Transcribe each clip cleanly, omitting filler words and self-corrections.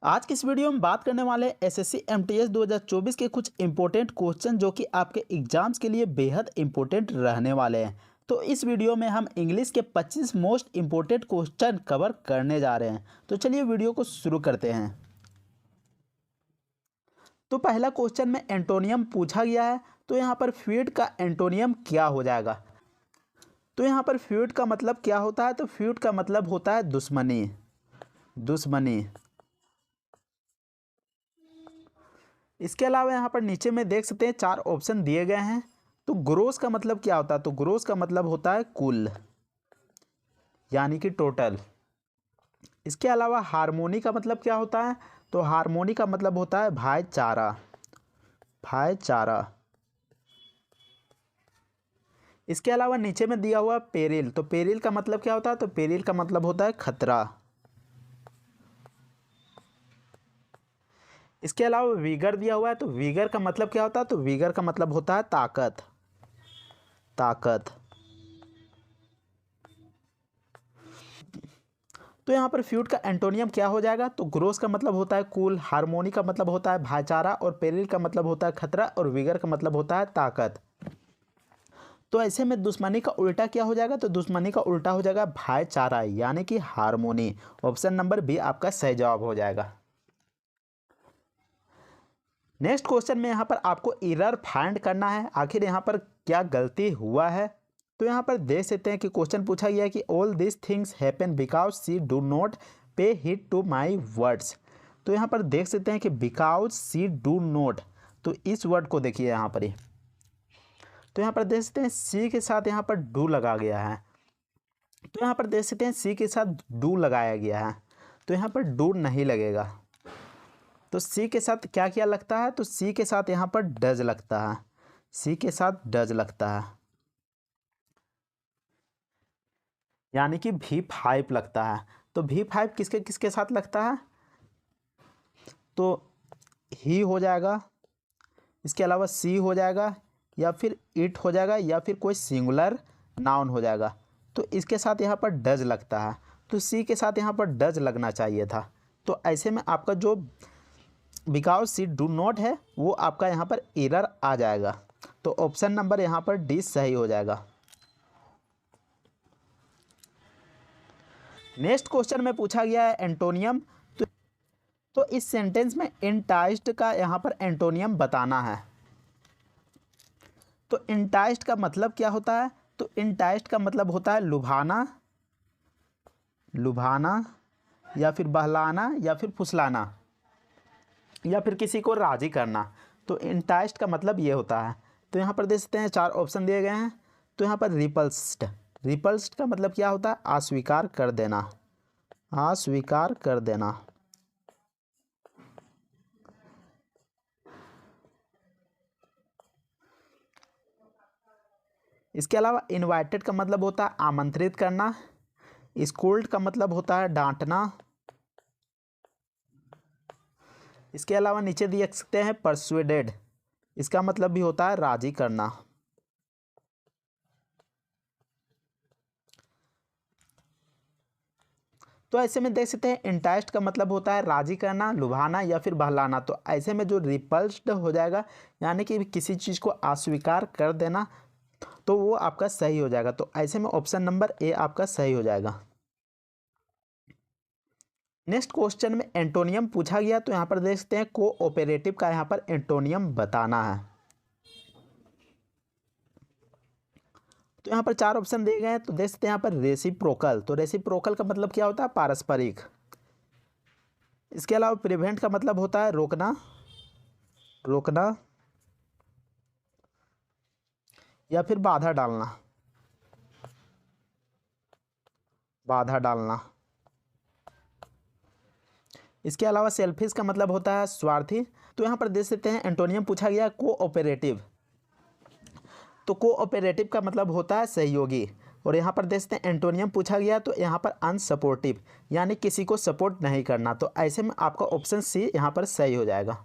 आज की इस वीडियो में बात करने वाले एसएससी एमटीएस 2024 के कुछ इंपॉर्टेंट क्वेश्चन जो कि आपके एग्जाम्स के लिए बेहद इंपॉर्टेंट रहने वाले हैं। तो इस वीडियो में हम इंग्लिश के 25 मोस्ट इंपॉर्टेंट क्वेश्चन कवर करने जा रहे हैं। तो चलिए वीडियो को शुरू करते हैं। तो पहला क्वेश्चन में एंटोनियम पूछा गया है। तो यहाँ पर फ्यूड का एंटोनियम क्या हो जाएगा? तो यहाँ पर फ्यूड का मतलब क्या होता है? तो फ्यूड का मतलब होता है दुश्मनी। दुश्मनी। इसके अलावा यहाँ पर नीचे में देख सकते हैं 4 ऑप्शन दिए गए हैं। तो ग्रोस का मतलब क्या होता है? तो ग्रोस का मतलब होता है कुल, यानी कि टोटल। इसके अलावा हार्मोनी का मतलब क्या होता है? तो हार्मोनी का मतलब होता है भाईचारा। भाईचारा। इसके अलावा नीचे में दिया हुआ पेरिल, तो पेरिल का मतलब क्या होता है? तो पेरिल का मतलब होता है खतरा। इसके अलावा वीगर दिया हुआ है, तो वीगर का मतलब क्या होता है? तो वीगर का मतलब होता है ताकत। ताकत। तो यहाँ पर फ्यूड का एंटोनियम क्या हो जाएगा? तो ग्रोस का मतलब होता है कुल, हार्मोनी का मतलब होता है भाईचारा, और पेरिल का मतलब होता है खतरा, और वीगर का मतलब होता है ताकत। तो ऐसे में दुश्मनी का उल्टा क्या हो जाएगा? तो दुश्मनी का उल्टा हो जाएगा भाईचारा, यानी कि हार्मोनी। ऑप्शन नंबर बी आपका सही जवाब हो जाएगा। नेक्स्ट क्वेश्चन में यहाँ पर आपको एरर फाइंड करना है, आखिर यहाँ पर क्या गलती हुआ है। तो यहाँ पर देख सकते हैं कि क्वेश्चन पूछा गया है कि all this things happen because she do not पे हिट टू माई वर्ड्स। तो यहाँ पर देख सकते हैं कि बिकॉज शी डू नॉट, तो इस वर्ड को देखिए यहाँ पर ही। तो यहाँ पर देख सकते हैं सी के साथ यहाँ पर डू लगा गया है। तो यहाँ पर देख सकते हैं सी के साथ डू लगाया गया है, तो यहाँ पर डू नहीं लगेगा। तो सी के साथ क्या क्या लगता है? तो सी के साथ यहाँ पर डज लगता है। सी के साथ डज लगता है, यानी कि V5 लगता है। तो V5 किसके किसके साथ लगता है? तो ही हो जाएगा, इसके अलावा सी हो जाएगा, या फिर इट हो जाएगा, या फिर कोई सिंगुलर नाउन हो जाएगा। तो इसके साथ यहाँ पर डज लगता है, तो सी के साथ यहाँ पर डज लगना चाहिए था। तो ऐसे में आपका जो बिकॉज सी डू नॉट है वो आपका यहाँ पर एरर आ जाएगा। तो ऑप्शन नंबर यहाँ पर डी सही हो जाएगा। नेक्स्ट क्वेश्चन में पूछा गया है एंटोनियम। तो इस सेंटेंस में इंटाइस्ड का यहाँ पर एंटोनियम बताना है। तो इंटाइस्ड का मतलब क्या होता है? तो इंटाइस्ड का मतलब होता है लुभाना। लुभाना, या फिर बहलाना, या फिर फुसलाना, या फिर किसी को राजी करना। तो इंटाइस्ड का मतलब ये होता है। तो यहाँ पर देख सकते हैं 4 ऑप्शन दिए गए हैं। तो यहाँ पर रिपल्स्ड, रिपल्स्ड का मतलब क्या होता है? अस्वीकार कर देना। अस्वीकार कर देना। इसके अलावा इनवाइटेड का मतलब होता है आमंत्रित करना। स्कूल्ड का मतलब होता है डांटना। इसके अलावा नीचे देख सकते हैं परसुएडेड, इसका मतलब भी होता है राजी करना। तो ऐसे में देख सकते हैं इंटाइस्ड का मतलब होता है राजी करना, लुभाना, या फिर बहलाना। तो ऐसे में जो रिपल्स्ड हो जाएगा, यानी कि किसी चीज़ को अस्वीकार कर देना, तो वो आपका सही हो जाएगा। तो ऐसे में ऑप्शन नंबर ए आपका सही हो जाएगा। नेक्स्ट क्वेश्चन में एंटोनियम पूछा गया। तो यहाँ पर देख सकते हैं कोऑपरेटिव का यहाँ पर एंटोनियम बताना है। तो यहाँ पर 4 ऑप्शन दिए गए हैं। तो देख सकते हैं यहाँ पर रेसिप्रोकल, तो रेसिप्रोकल का मतलब क्या होता है? पारस्परिक। इसके अलावा प्रिवेंट का मतलब होता है रोकना। रोकना, या फिर बाधा डालना। बाधा डालना। इसके अलावा सेल्फिश का मतलब होता है स्वार्थी। तो यहाँ पर देख सकते हैं एंटोनियम पूछा गया कोऑपरेटिव। तो कोऑपरेटिव का मतलब होता है सहयोगी। और यहाँ पर देखते हैं एंटोनियम पूछा गया, तो यहाँ पर अनसपोर्टिव, यानी किसी को सपोर्ट नहीं करना। तो ऐसे में आपका ऑप्शन सी यहाँ पर सही हो जाएगा।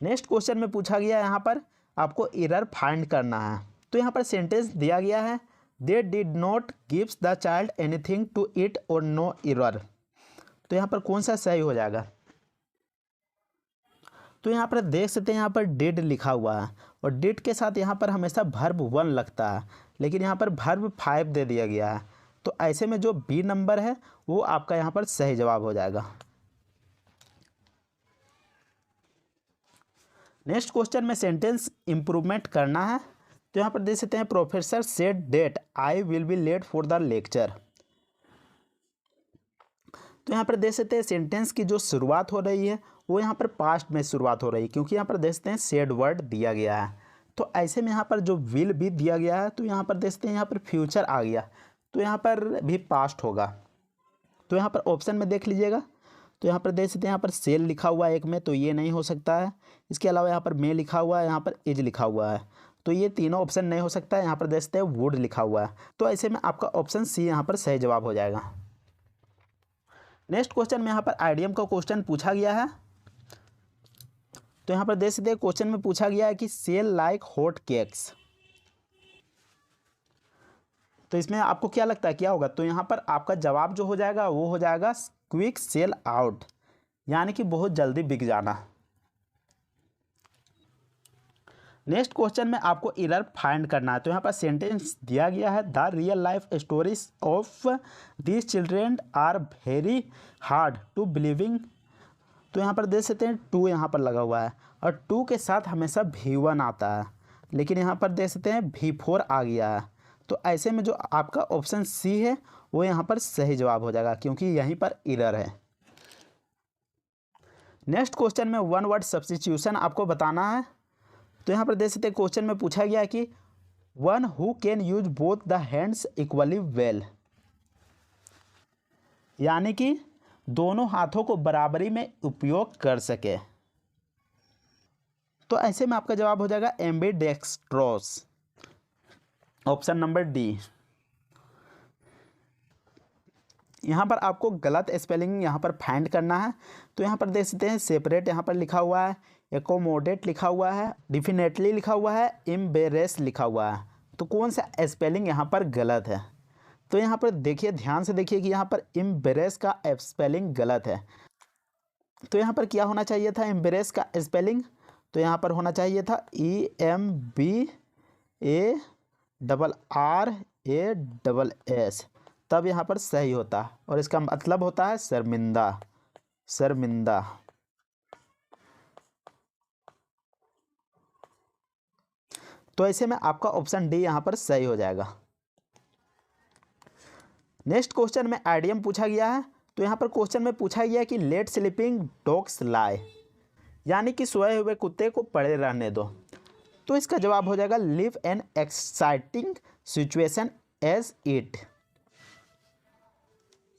नेक्स्ट क्वेश्चन में पूछा गया यहाँ पर आपको एरर फाइंड करना है। तो यहाँ पर सेंटेंस दिया गया है they did not gives the child anything to eat और नो एरर। तो यहाँ पर कौन सा सही हो जाएगा? तो यहाँ पर देख सकते हैं यहाँ पर डिड लिखा हुआ है और डिड के साथ यहाँ पर हमेशा वर्ब 1 लगता है, लेकिन यहाँ पर वर्ब 5 दे दिया गया है। तो ऐसे में जो बी नंबर है वो आपका यहाँ पर सही जवाब हो जाएगा। नेक्स्ट क्वेश्चन में सेंटेंस इंप्रूवमेंट करना है। तो यहाँ पर देख सकते हैं professor said that I will be late for the lecture. तो यहाँ पर देख सकते हैं सेंटेंस की जो शुरुआत हो रही है वो यहाँ पर पास्ट में शुरुआत हो रही है, क्योंकि यहाँ पर देख सकते हैं सेड वर्ड दिया गया है। तो ऐसे में यहाँ पर जो विल भी दिया गया है तो यहाँ पर देख सकते हैं यहाँ पर फ्यूचर आ गया, तो यहाँ पर भी पास्ट होगा। तो यहाँ पर ऑप्शन में देख लीजिएगा, तो यहाँ पर देख सकते हैं यहाँ पर सेल लिखा हुआ है एक में, तो ये नहीं हो सकता है। इसके अलावा यहाँ पर मे लिखा हुआ है, यहाँ पर इज लिखा हुआ है, तो ये तीनों ऑप्शन नहीं हो सकता है। यहाँ पर देख सकते हैं वुड लिखा हुआ है, तो ऐसे में आपका ऑप्शन सी यहाँ पर सही जवाब हो जाएगा। नेक्स्ट क्वेश्चन में यहाँ पर आइडियम का क्वेश्चन पूछा गया है। तो यहाँ पर देख सकते हैं क्वेश्चन में पूछा गया है कि सेल लाइक हॉट केक्स। तो इसमें आपको क्या लगता है क्या होगा? तो यहाँ पर आपका जवाब जो हो जाएगा वो हो जाएगा क्विक सेल आउट, यानी कि बहुत जल्दी बिक जाना। नेक्स्ट क्वेश्चन में आपको एरर फाइंड करना है। तो यहाँ पर सेंटेंस दिया गया है the real life stories of these children are very hard to believing. तो यहाँ पर देख सकते हैं टू यहाँ पर लगा हुआ है और टू के साथ हमेशा V1 आता है, लेकिन यहाँ पर देख सकते हैं V4 आ गया है। तो ऐसे में जो आपका ऑप्शन सी है वो यहाँ पर सही जवाब हो जाएगा, क्योंकि यहीं पर एरर है। नेक्स्ट क्वेश्चन में वन वर्ड सब्स्टिट्यूशन आपको बताना है। तो यहाँ पर देख सकते हैं क्वेश्चन में पूछा गया है कि one who can use both the hands equally well, यानी कि दोनों हाथों को बराबरी में उपयोग कर सके। तो ऐसे में आपका जवाब हो जाएगा एम्बीडेक्स्ट्रोस, ऑप्शन नंबर डी। यहाँ पर आपको गलत स्पेलिंग यहाँ पर फाइंड करना है। तो यहाँ पर देख सकते हैं सेपरेट यहाँ पर लिखा हुआ है, एकोमोडेट लिखा हुआ है, डिफिनेटली लिखा हुआ है, एम्बेरेस लिखा हुआ है। तो कौन सा स्पेलिंग यहाँ पर गलत है? तो यहाँ पर देखिए, ध्यान से देखिए कि यहाँ पर एम्बेरेस का स्पेलिंग गलत है। तो यहाँ पर क्या होना चाहिए था एम्बेरेस का स्पेलिंग? तो यहाँ पर होना चाहिए था EMBARRASS, तब यहाँ पर सही होता, और इसका मतलब होता है शर्मिंदा, शर्मिंदा। तो ऐसे में आपका ऑप्शन डी यहाँ पर सही हो जाएगा। नेक्स्ट क्वेश्चन में आइडियम पूछा गया है। तो यहाँ पर क्वेश्चन में पूछा गया है कि लेट स्लीपिंग डॉग्स लाई, यानी कि सोए हुए कुत्ते को पड़े रहने दो। तो इसका जवाब हो जाएगा live an exciting situation as it,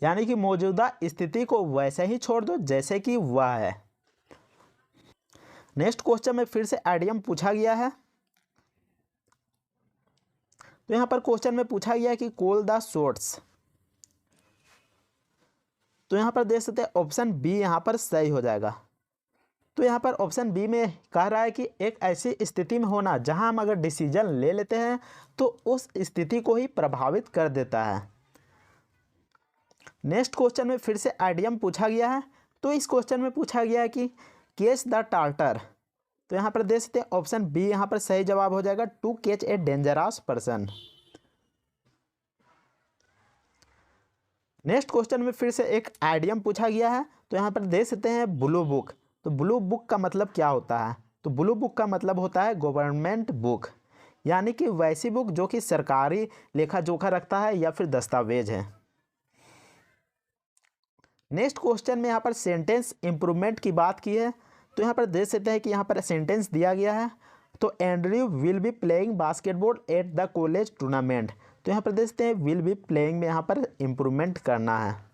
यानी कि मौजूदा स्थिति को वैसे ही छोड़ दो जैसे कि वह है। नेक्स्ट क्वेश्चन में फिर से आइडियम पूछा गया है। तो यहाँ पर क्वेश्चन में पूछा गया है कि कॉल द शॉट्स। तो यहाँ पर देख सकते हैं ऑप्शन बी यहाँ पर सही हो जाएगा। तो यहाँ पर ऑप्शन बी में कह रहा है कि एक ऐसी स्थिति में होना जहाँ हम अगर डिसीजन ले लेते हैं तो उस स्थिति को ही प्रभावित कर देता है। नेक्स्ट क्वेश्चन में फिर से आइडियम पूछा गया है। तो इस क्वेश्चन में पूछा गया है कि कैच द टार्टर। तो यहाँ पर देख सकते हैं ऑप्शन बी यहाँ पर सही जवाब हो जाएगा to catch a dangerous person. Next question में फिर से एक आइडियम पूछा गया है। तो यहाँ पर देख सकते हैं ब्लू बुक। तो ब्लू बुक का मतलब क्या होता है? तो ब्लू बुक का मतलब होता है गवर्नमेंट बुक, यानी कि वैसी बुक जो कि सरकारी लेखा जोखा रखता है या फिर दस्तावेज है। नेक्स्ट क्वेश्चन में यहाँ पर सेंटेंस इंप्रूवमेंट की बात की है। तो यहाँ पर देख सकते हैं कि यहाँ पर सेंटेंस दिया गया है। तो Andrew will be playing basketball at the college tournament. तो यहाँ पर देख सकते हैं विल बी प्लेइंग में यहाँ पर इम्प्रूवमेंट करना है।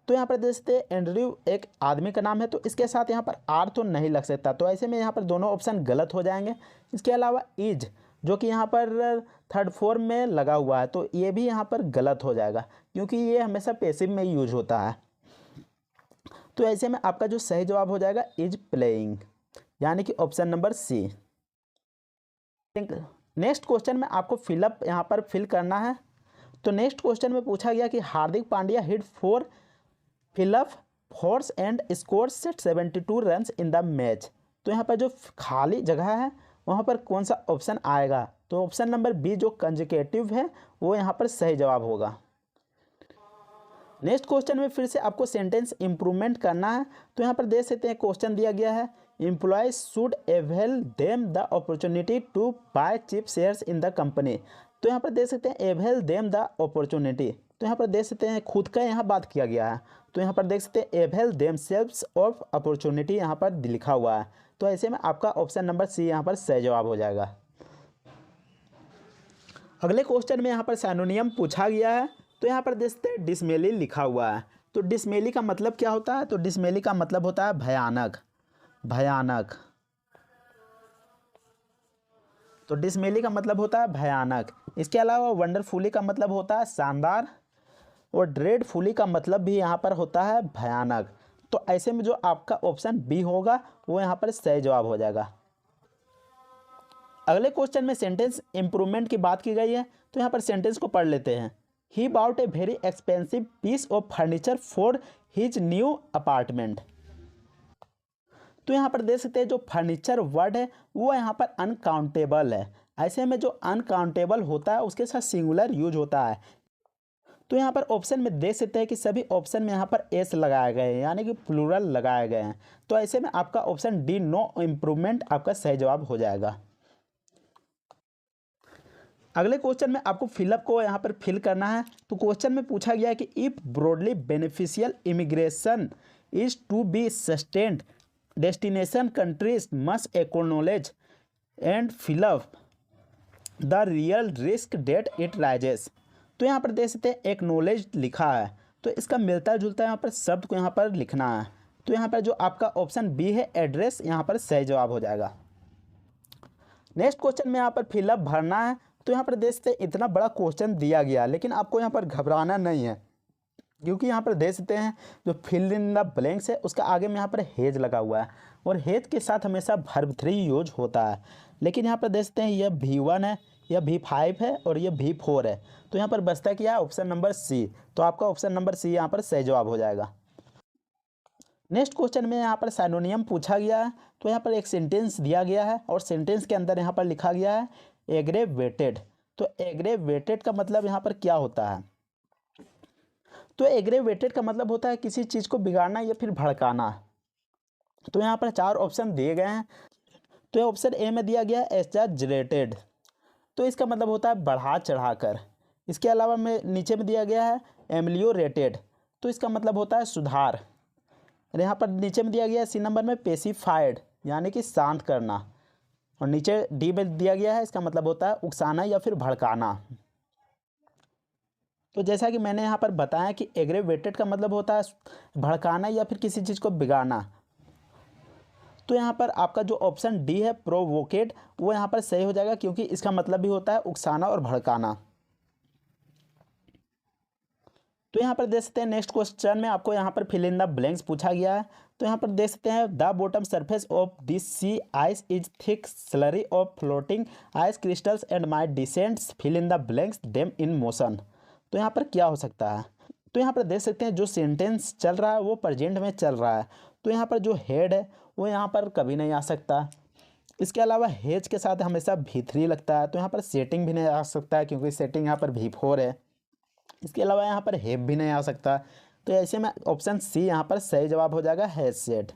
तो यहाँ पर देख सकते हैं एंड्रयू एक आदमी का नाम है, तो इसके साथ यहाँ पर आर तो नहीं लग सकता, तो ऐसे में यहाँ पर दोनों ऑप्शन गलत हो जाएंगे। इसके अलावा इज जो कि यहाँ पर थर्ड फॉर्म में लगा हुआ है, तो ये भी यहाँ पर गलत हो जाएगा, क्योंकि ये हमेशा पैसिव में यूज होता है। तो ऐसे में आपका जो सही जवाब हो जाएगा इज प्लेइंग, यानी कि option number C. Next question में आपको फिल करना है। तो नेक्स्ट क्वेश्चन में पूछा गया कि Hardik Pandya hit 4 fill up fours and scores 72 runs in the match. तो यहाँ पर जो खाली जगह है वहाँ पर कौन सा ऑप्शन आएगा? तो ऑप्शन नंबर बी जो कंजिकेटिव है वो यहाँ पर सही जवाब होगा। नेक्स्ट क्वेश्चन में फिर से आपको सेंटेंस इंप्रूवमेंट करना है। तो यहाँ पर देख सकते हैं क्वेश्चन दिया गया है, employees should avail them the opportunity to buy cheap shares in the company. तो यहाँ पर देख सकते हैं एवेल देम द अपॉर्चुनिटी, तो यहाँ पर देख सकते हैं खुद का यहाँ बात किया गया है। तो यहाँ पर देख सकते हैं avail them selves of opportunity यहाँ पर लिखा हुआ है। तो ऐसे में आपका ऑप्शन नंबर सी यहाँ पर सही जवाब हो जाएगा। अगले क्वेश्चन में यहाँ पर सिनोनिम पूछा गया है। तो यहाँ पर देखते हैं डिसमेली लिखा हुआ है। तो डिसमेली का मतलब क्या होता है? तो डिसमेली का मतलब होता है भयानक, भयानक। तो डिसमेली का मतलब होता है भयानक। इसके अलावा वंडरफुली का मतलब होता है शानदार, और ड्रेडफुली का मतलब भी यहाँ पर होता है भयानक। तो ऐसे में जो आपका ऑप्शन बी होगा वो यहाँ पर सही जवाब हो जाएगा। अगले क्वेश्चन में सेंटेंस इंप्रूवमेंट की बात की गई है। तो यहाँ पर सेंटेंस को पढ़ लेते हैं। He bought a very expensive piece of furniture for his new apartment. तो यहाँ पर देख सकते हैं जो फर्नीचर वर्ड है वो यहाँ पर अनकाउंटेबल है। ऐसे में जो अनकाउंटेबल होता है उसके साथ सिंगुलर यूज होता है। तो यहाँ पर ऑप्शन में देख सकते हैं कि सभी ऑप्शन में यहाँ पर एस लगाए गए हैं, यानी कि प्लूरल लगाए गए हैं। तो ऐसे में आपका ऑप्शन डी नो इम्प्रूवमेंट आपका सही जवाब हो जाएगा। अगले क्वेश्चन में आपको फिलअप को यहाँ पर फिल करना है। तो क्वेश्चन में पूछा गया है कि if broadly beneficial immigration is to be sustained destination countries must acknowledge and fill up the real risk that it raises. तो यहाँ पर देख सकते हैं एक्नॉलेज लिखा है, तो इसका मिलता जुलता यहाँ पर शब्द को यहाँ पर लिखना है। तो यहाँ पर जो आपका ऑप्शन बी है एड्रेस यहाँ पर सही जवाब हो जाएगा। नेक्स्ट क्वेश्चन में यहाँ पर फिलअप भरना है। तो यहाँ पर देख सकते हैं इतना बड़ा क्वेश्चन दिया गया, लेकिन आपको यहाँ पर घबराना नहीं है, क्योंकि यहाँ पर देख सकते हैं जो फिल इन द ब्लैंक्स है उसका आगे में यहाँ पर हेज लगा हुआ है, और हेज के साथ हमेशा वर्ब 3 यूज होता है। लेकिन यहाँ पर देख सकते हैं यह V1 है, यह V5 है और यह V4 है। तो यहाँ पर बचता क्या है? Option number C. तो आपका ऑप्शन नंबर सी यहाँ पर सही जवाब हो जाएगा। नेक्स्ट क्वेश्चन में यहाँ पर सिनोनिम पूछा गया है। तो यहाँ पर एक सेंटेंस दिया गया है और सेंटेंस के अंदर यहाँ पर लिखा गया है एग्रेवेटेड। तो एग्रेवेटेड का मतलब यहाँ पर क्या होता है? तो एग्रेवेटेड का मतलब होता है किसी चीज़ को बिगाड़ना या फिर भड़काना। तो यहाँ पर 4 ऑप्शन दिए गए हैं। तो ऑप्शन ए में दिया गया है एग्जैजरेटेड, तो इसका मतलब होता है बढ़ा चढ़ाकर। इसके अलावा में नीचे में दिया गया है एमलियोरेटेड, तो इसका मतलब होता है सुधार। और यहाँ पर नीचे में दिया गया है सी नंबर में पेसिफाइड, यानी कि शांत करना। और नीचे डी में दिया गया है, इसका मतलब होता है उकसाना या फिर भड़काना। तो जैसा कि मैंने यहाँ पर बताया कि एग्रेवेटेड का मतलब होता है भड़काना या फिर किसी चीज़ को बिगाड़ना। तो यहाँ पर आपका जो ऑप्शन डी है प्रोवोकेट वो यहाँ पर सही हो जाएगा, क्योंकि इसका मतलब भी होता है उकसाना और भड़काना। तो यहाँ पर देख सकते हैं नेक्स्ट क्वेश्चन में आपको यहाँ पर फिल इन द ब्लैंक्स पूछा गया है। तो यहाँ पर देख सकते हैं the bottom surface of this sea ice is thick slurry of floating ice crystals and my descents fill in the blanks them in motion. तो यहाँ पर क्या हो सकता है? तो यहाँ पर देख सकते हैं जो सेंटेंस चल रहा है वो प्रेजेंट में चल रहा है। तो यहाँ पर जो हेड है वो यहाँ पर कभी नहीं आ सकता। इसके अलावा हेज के साथ हमेशा V3 लगता है। तो यहाँ पर सेटिंग भी नहीं आ सकता है, क्योंकि सेटिंग यहाँ पर V4 है। इसके अलावा यहाँ पर हेव भी नहीं आ सकता। तो ऐसे में ऑप्शन सी यहाँ पर सही जवाब हो जाएगा, हैज सेड।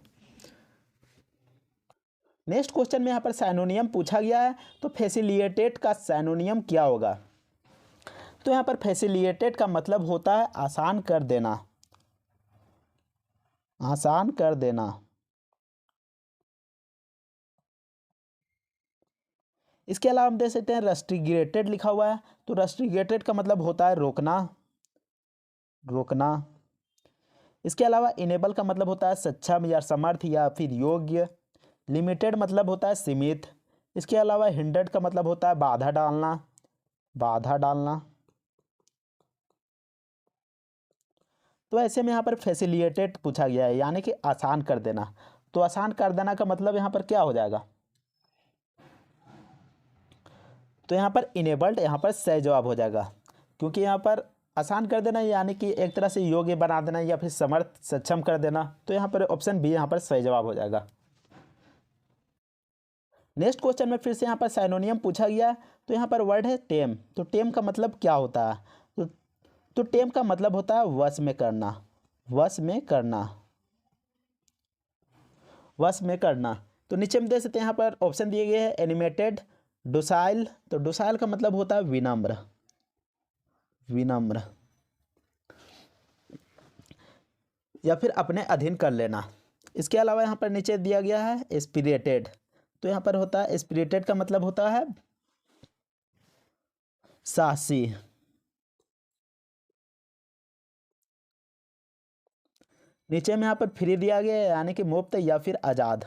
नेक्स्ट क्वेश्चन में यहाँ पर सिनोनिम पूछा गया है। तो फैसिलिटेट का सिनोनिम क्या होगा? तो यहाँ पर फैसिलिटेट का मतलब होता है आसान कर देना, आसान कर देना। इसके अलावा हम देख सकते हैं रेस्ट्रिगेटेड लिखा हुआ है। तो रेस्ट्रिगेटेड का मतलब होता है रोकना, रोकना। इसके अलावा इनेबल का मतलब होता है सक्षम या समर्थ या फिर योग्य। लिमिटेड मतलब होता है सीमित। इसके अलावा हिंडर्ड का मतलब होता है बाधा डालना, बाधा डालना। तो ऐसे में यहाँ पर फैसिलिटेट पूछा गया है, यानी कि आसान कर देना। तो आसान कर देना का मतलब यहाँ पर क्या हो जाएगा? तो यहाँ पर इनेबल्ड यहाँ पर सही जवाब हो जाएगा, क्योंकि यहाँ पर आसान कर देना यानी कि एक तरह से योग्य बना देना या फिर समर्थ सक्षम कर देना। तो यहाँ पर ऑप्शन बी यहाँ पर सही जवाब हो जाएगा। नेक्स्ट क्वेश्चन में फिर से यहाँ पर साइनोनियम पूछा गया है। तो यहाँ पर वर्ड है टेम। तो टेम का मतलब क्या होता है? तो टेम का मतलब होता है वश में करना, वश में करना, वश में करना। तो नीचे में देख सकते हैं यहाँ पर ऑप्शन दिए गए हैं एनिमेटेड, डोसाइल। तो डोसाइल का मतलब होता है विनम्र, विनम्र, या फिर अपने अधीन कर लेना। इसके अलावा यहाँ पर नीचे दिया गया है स्पिरिटेड। तो यहाँ पर होता है स्पिरिटेड का मतलब होता है साहसी। नीचे में यहाँ पर फ्री दिया गया है यानी कि मुफ्त या फिर आज़ाद।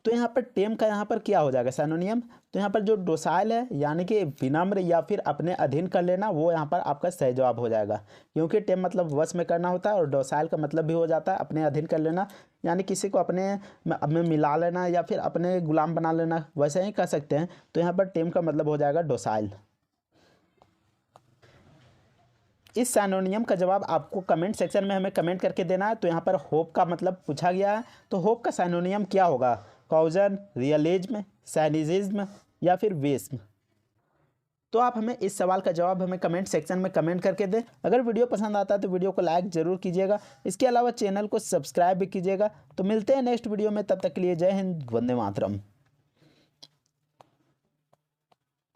तो यहाँ पर टेम का यहाँ पर क्या हो जाएगा सिनोनिम? तो यहाँ पर जो डोसाइल है यानी कि विनम्र या फिर अपने अधीन कर लेना, वो यहाँ पर आपका सही जवाब हो जाएगा। क्योंकि टेम मतलब वश में करना होता है और डोसाइल का मतलब भी हो जाता है अपने अधीन कर लेना, यानी किसी को अपने में मिला लेना या फिर अपने गुलाम बना लेना, वैसे ही कह सकते हैं। तो यहाँ पर टेम का मतलब हो जाएगा डोसाइल। इस सिनोनियम का जवाब आपको कमेंट सेक्शन में हमें कमेंट करके देना है। तो यहाँ पर होप का मतलब पूछा गया है। तो होप का सिनोनियम क्या होगा? कॉजन, रियलिज्म, साइनिज्म या फिर वेस्म? तो आप हमें इस सवाल का जवाब हमें कमेंट सेक्शन में कमेंट करके दें। अगर वीडियो पसंद आता है तो वीडियो को लाइक ज़रूर कीजिएगा। इसके अलावा चैनल को सब्सक्राइब भी कीजिएगा। तो मिलते हैं नेक्स्ट वीडियो में, तब तक के लिए जय हिंद, वंदे मातरम।